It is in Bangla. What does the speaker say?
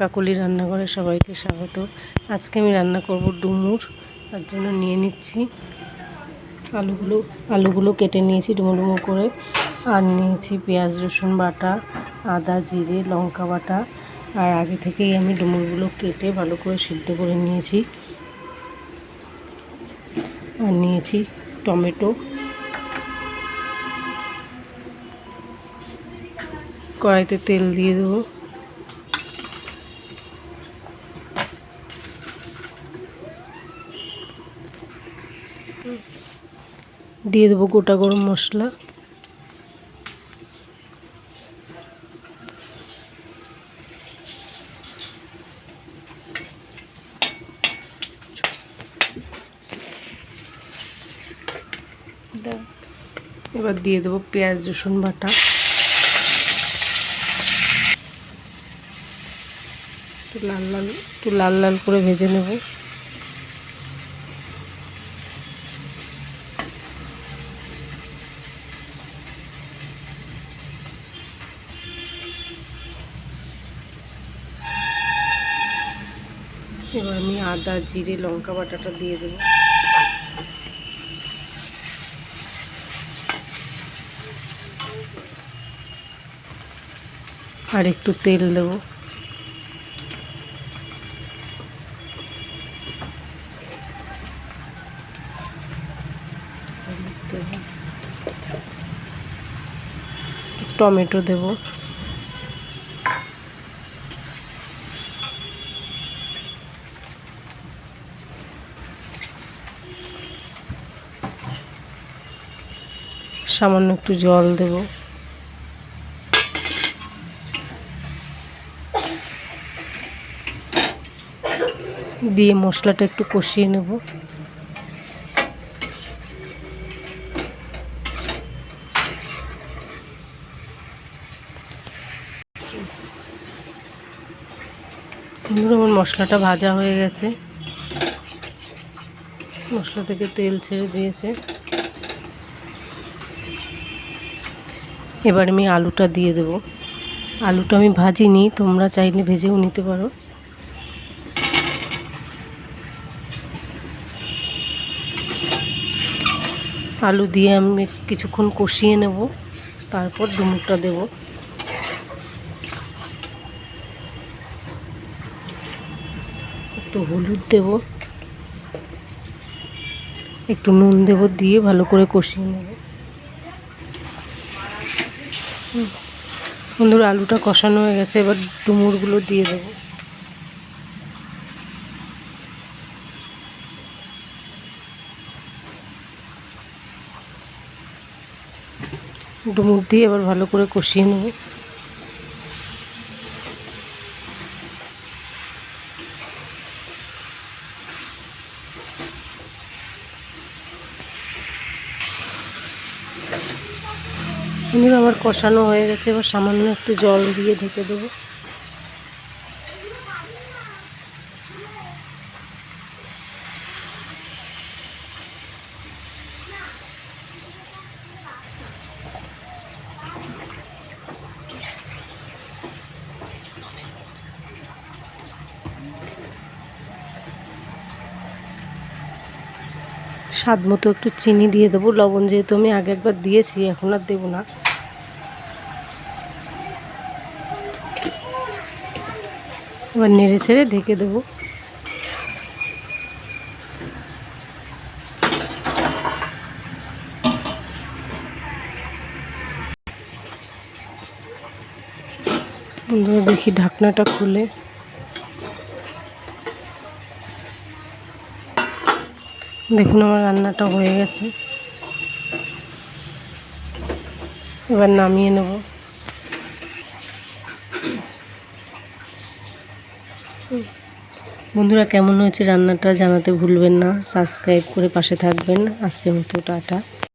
কাকলি রান্নাঘরে সবাইকে স্বাগত। আজকে আমি রান্না করব ডুমুর। তার জন্য নিয়ে নিচ্ছি আলুগুলো কেটে নিয়েছি ডুমো ডুমো করে, আর নিয়েছি পেঁয়াজ রসুন বাটা, আদা জিরে লঙ্কা বাটা, আর আগে থেকেই আমি ডুমুরগুলো কেটে ভালো করে সিদ্ধ করে নিয়েছি। আর নিয়েছি টমেটো। কড়াইতে তেল দিয়ে দেবো। দিয়ে দেবো গোটা গরম মশলা, এবার দিয়ে দেবো পেঁয়াজ রসুন বাটা, একটু লাল লাল করে ভেজে নেব। এবার আমি আদা জিরে লঙ্কা বাটাটা দিয়ে দেবো। আর একটু তেল দেবো। টমেটো দেবো। সামান্য একটু জল দেব। দিয়ে মশলাটা একটু কষিয়ে নেব। আমার মশলাটা ভাজা হয়ে গেছে, মশলা থেকে তেল ছেড়ে দিয়েছে। এবার আমি আলুটা দিয়ে দেব। আলুটা আমি ভাজিনি, তোমরা চাইলে ভেজেও নিতে পারো। আলু দিয়ে আমি কিছুক্ষণ কষিয়ে নেব, তারপর ডুমুরটা দেব। একটু হলুদ দেব, একটু নুন দেব, দিয়ে ভালো করে কষিয়ে নেব। বন্ধুরা, আলুটা কষানো হয়ে গেছে, এবার ডুমুরগুলো দিয়ে দেবো। ডুমুর দিয়ে এবার ভালো করে কষিয়ে নেব। আমার কষানো হয়ে গেছে, এবার সামান্য একটু জল দিয়ে ঢেকে দেবো। স্বাদ মতো একটু চিনি দিয়ে দেবো। লবণ যেহেতু আমি আগে একবার দিয়েছি, এখন আর দেবো না। এবার নেড়ে ছেড়ে ঢেকে দেবো। দেখি ঢাকনাটা খুলে, দেখুন আমার রান্নাটা হয়ে গেছে। এবার নামিয়ে নেব। বন্ধুরা, কেমন হয়েছে রান্নাটা জানাতে ভুলবেন না। সাবস্ক্রাইব করে পাশে থাকবেন। আজকের মতো টাটা।